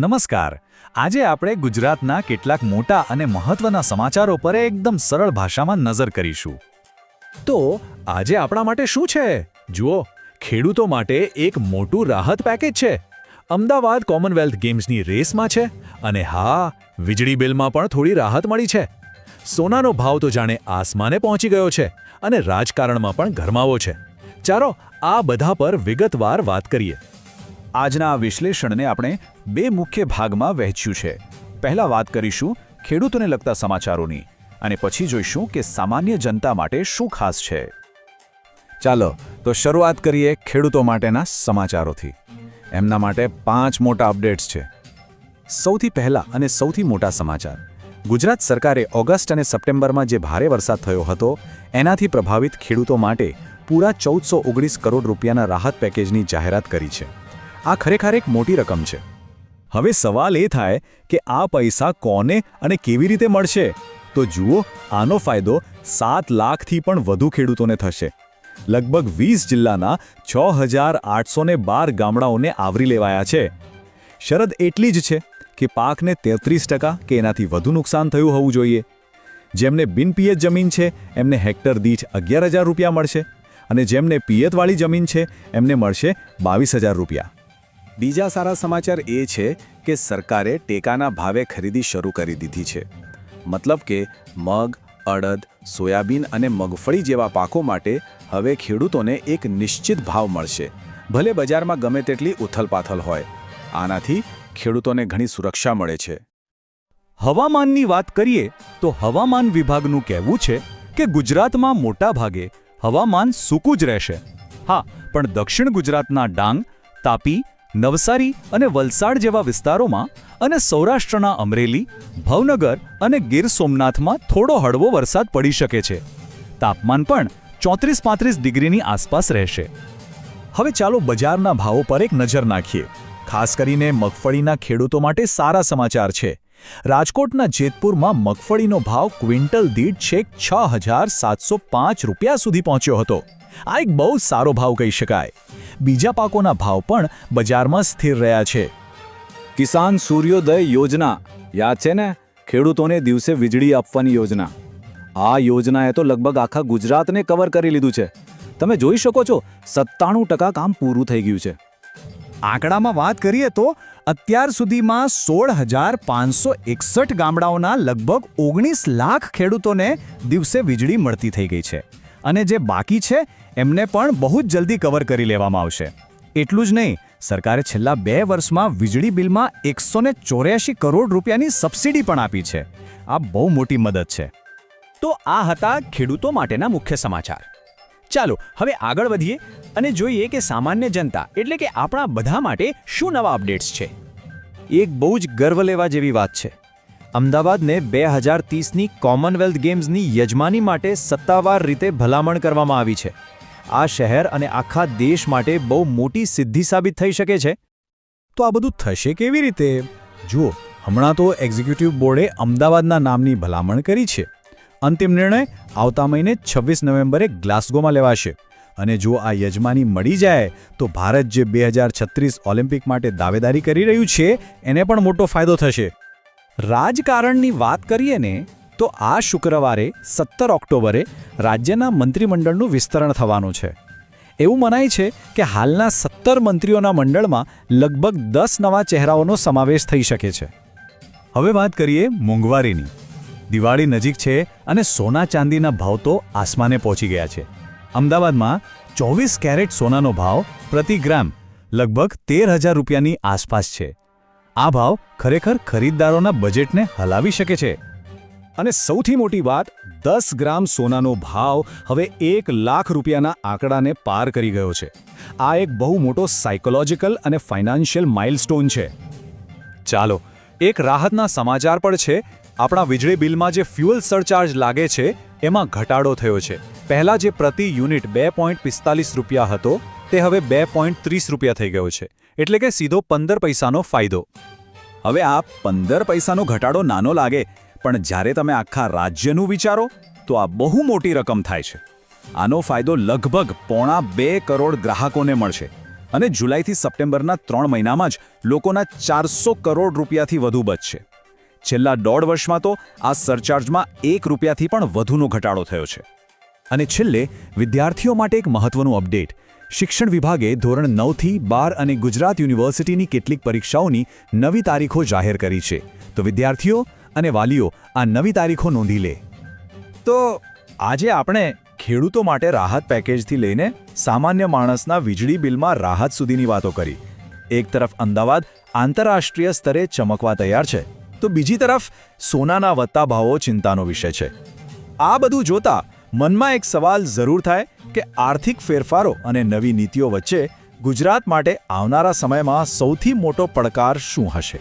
નમસ્કાર. આજે આપણે ગુજરાતના કેટલાક મોટા અને મહત્વના સમાચારો પર એકદમ સરળ ભાષામાં નજર કરીશું. તો આજે આપણા માટે શું છે? જુઓ, ખેડૂતો માટે એક મોટું રાહત પેકેજ છે. અમદાવાદ કોમનવેલ્થ ગેમ્સની રેસમાં છે અને હા, વીજળી બિલમાં પણ થોડી રાહત મળી છે. સોનાનો ભાવ તો જાણે આસમાને પહોંચી ગયો છે અને રાજકારણમાં પણ ગરમાવો છે. ચાલો આ બધા પર વિગતવાર વાત કરીએ. આજના આ વિશ્લેષણને આપણે બે મુખ્ય ભાગમાં વહેંચ્યું છે. પહેલા વાત કરીશું ખેડૂતોને લગતા સમાચારોની અને પછી જોઈશું કે સામાન્ય જનતા માટે શું ખાસ છે. ચાલો તો શરૂઆત કરીએ ખેડૂતો માટેના સમાચારોથી. એમના માટે 5 મોટા અપડેટ્સ છે. સૌથી પહેલા અને સૌથી મોટા સમાચાર. ગુજરાત સરકારે ઓગસ્ટ અને સપ્ટેમ્બરમાં જે ભારે વરસાદ થયો હતો એનાથી પ્રભાવિત ખેડૂતો માટે પૂરા 1419 કરોડ રૂપિયાના રાહત પેકેજની જાહેરાત કરી છે. આ ખરેખર એક મોટી રકમ છે. હવે સવાલ એ થાય કે આ પૈસા કોને અને કેવી રીતે મળશે? તો જુઓ, આનો ફાયદો 7 લાખથી પણ વધુ ખેડૂતોને થશે. લગભગ 20 જિલ્લાના 6812 ગામડાઓને આવરી લેવાયા છે. શરત એટલી જ છે કે પાકને 33% કે એનાથી વધુ નુકસાન થયું હોવું જોઈએ. જેમને બિનપિયત જમીન છે એમને હેક્ટર દીઠ 11,000 રૂપિયા મળશે અને જેમને પિયતવાળી જમીન છે એમને મળશે 22,000 રૂપિયા. બીજા સારા સમાચાર એ છે કે સરકારે ટેકાના ભાવે ખરીદી શરૂ કરી દીધી છે. મતલબ કે મગ, અડદ, સોયાબીન અને મગફળી જેવા પાકો માટે હવે ખેડૂતોને એક નિશ્ચિત ભાવ મળશે, ભલે બજારમાં ગમે તેટલી ઉથલપાથલ હોય. આનાથી ખેડૂતોને ઘણી સુરક્ષા મળે છે. હવામાનની વાત કરીએ તો હવામાન વિભાગનું કહેવું છે કે ગુજરાતમાં મોટા ભાગે હવામાન સૂકું જ રહેશે. હા, પણ દક્ષિણ ગુજરાતના ડાંગ, તાપી, નવસારી અને વલસાડ જેવા વિસ્તારોમાં અને સૌરાષ્ટ્રના અમરેલી, ભાવનગર અને ગીર સોમનાથમાં થોડો હળવો વરસાદ પડી શકે છે. તાપમાન પણ 34-35 ડિગ્રીની આસપાસ રહેશે. હવે ચાલો બજારના ભાવો પર એક નજર નાખીએ. ખાસ કરીને મગફળીના ખેડૂતો માટે સારા સમાચાર છે. રાજકોટના જેતપુરમાં મગફળીનો ભાવ ક્વિન્ટલ દીઠ છેક 6,705 રૂપિયા સુધી પહોંચ્યો હતો. આ એક બહુ સારો ભાવ કહી શકાય. બીજા પાકોના ભાવ પણ બજારમાં સ્થિર રહ્યા છે. કિસાન સૂર્યોદય યોજના યાદ છે ને? ખેડૂતોને દિવસે વીજળી આપવાની યોજના. આ યોજનાએ તો લગભગ આખા ગુજરાતને કવર કરી લીધું છે. તમે જોઈ શકો છો, 97% કામ પૂરું થઈ ગયું છે. આંકડામાં વાત કરીએ તો અત્યાર સુધીમાં 16,561 ગામડાઓના લગભગ 19 લાખ ખેડૂતોને દિવસે વીજળી મળતી થઈ ગઈ છે. અને જે બાકી છે એમને પણ બહુ જ જલ્દી કવર કરી લેવામાં આવશે. એટલું જ નહીં, સરકારે છેલ્લા 2 વર્ષમાં વીજળી બિલમાં 184 કરોડ રૂપિયાની સબસિડી પણ આપી છે. આ બહુ મોટી મદદ છે. તો આ હતા ખેડૂતો માટેના મુખ્ય સમાચાર. ચાલો હવે આગળ વધીએ અને જોઈએ કે સામાન્ય જનતા એટલે કે આપણા બધા માટે શું નવા અપડેટ્સ છે. એક બહુ જ ગર્વ લેવા જેવી વાત છે. અમદાવાદને 2030ની કોમનવેલ્થ ગેમ્સની યજમાની માટે સત્તાવાર રીતે ભલામણ કરવામાં આવી છે. આ શહેર અને આખા દેશ માટે બહુ મોટી સિદ્ધિ સાબિત થઈ શકે છે. તો આ બધું થશે કેવી રીતે? જુઓ, હમણાં તો એક્ઝિક્યુટિવ બોર્ડે અમદાવાદના નામની ભલામણ કરી છે. અંતિમ નિર્ણય આવતા મહિને 26 નવેમ્બરે ગ્લાસગોમાં લેવાશે. અને જો આ યજમાની મળી જાય તો ભારત જે 2036 ઓલિમ્પિક માટે દાવેદારી કરી રહ્યું છે એને પણ મોટો ફાયદો થશે. રાજકારણની વાત કરીએ ને તો આ શુક્રવારે 17 ઓક્ટોબરે રાજ્યના મંત્રીમંડળનું વિસ્તરણ થવાનું છે. એવું મનાય છે કે હાલના 17 મંત્રીઓના મંડળમાં લગભગ 10 નવા ચહેરાઓનો સમાવેશ થઈ શકે છે. હવે વાત કરીએ મોંઘવારીની. દિવાળી નજીક છે અને સોના ચાંદીના ભાવ તો આસમાને પહોંચી ગયા છે. અમદાવાદમાં 24 કેરેટ સોનાનો ભાવ પ્રતિ ગ્રામ લગભગ 13,000 રૂપિયાની આસપાસ છે. આ ભાવ ખરેખર ખરીદદારોના બજેટને હલાવી શકે છે. અને સૌથી મોટી વાત, 10 ગ્રામ સોનાનો ભાવ હવે 1 લાખ રૂપિયાના આંકડાને પાર કરી ગયો છે. આ એક બહુ મોટો સાયકોલોજીકલ અને ફાઇનાન્શિયલ માઇલસ્ટોન છે. ચાલો એક રાહતના સમાચાર પણ છે. આપણા વીજળી બિલમાં જે ફ્યુઅલ સરચાર્જ લાગે છે એમાં ઘટાડો થયો છે. પહેલાં જે પ્રતિ યુનિટ 2.45 રૂપિયા હતો તે હવે 2.30 રૂપિયા થઈ ગયો છે. એટલે કે સીધો 15 પૈસાનો ફાયદો. હવે આ 15 પૈસાનો ઘટાડો નાનો લાગે, પણ જ્યારે તમે આખા રાજ્યનું વિચારો તો આ બહુ મોટી રકમ થાય છે. આનો ફાયદો લગભગ 1.25 કરોડ ગ્રાહકોને મળશે. અને જુલાઈથી સપ્ટેમ્બરના 3 મહિનામાં જ લોકોના 400 કરોડ રૂપિયાથી વધુ બચશે. છેલ્લા 1.5 વર્ષમાં તો આ સરચાર્જમાં 1 રૂપિયાથી પણ વધુનો ઘટાડો થયો છે. અને છેલ્લે વિદ્યાર્થીઓ માટે એક મહત્વનું અપડેટ. શિક્ષણ વિભાગે ધોરણ 9થી 12 અને ગુજરાત યુનિવર્સિટીની કેટલીક પરીક્ષાઓની નવી તારીખો જાહેર કરી છે. તો વિદ્યાર્થીઓ અને વાલીઓ આ નવી તારીખો નોંધી લે. તો આજે આપણે ખેડૂતો માટે રાહત પેકેજથી લઈને સામાન્ય માણસના વીજળી બિલમાં રાહત સુધીની વાતો કરી. એક તરફ અમદાવાદ આંતરરાષ્ટ્રીય સ્તરે ચમકવા તૈયાર છે, તો બીજી તરફ સોનાના વધતા ભાવો ચિંતાનો વિષય છે. આ બધું જોતા મનમાં એક સવાલ જરૂર થાય કે આર્થિક ફેરફારો અને નવી નીતિઓ વચ્ચે ગુજરાત માટે આવનારા સમયમાં સૌથી મોટો પડકાર શું હશે?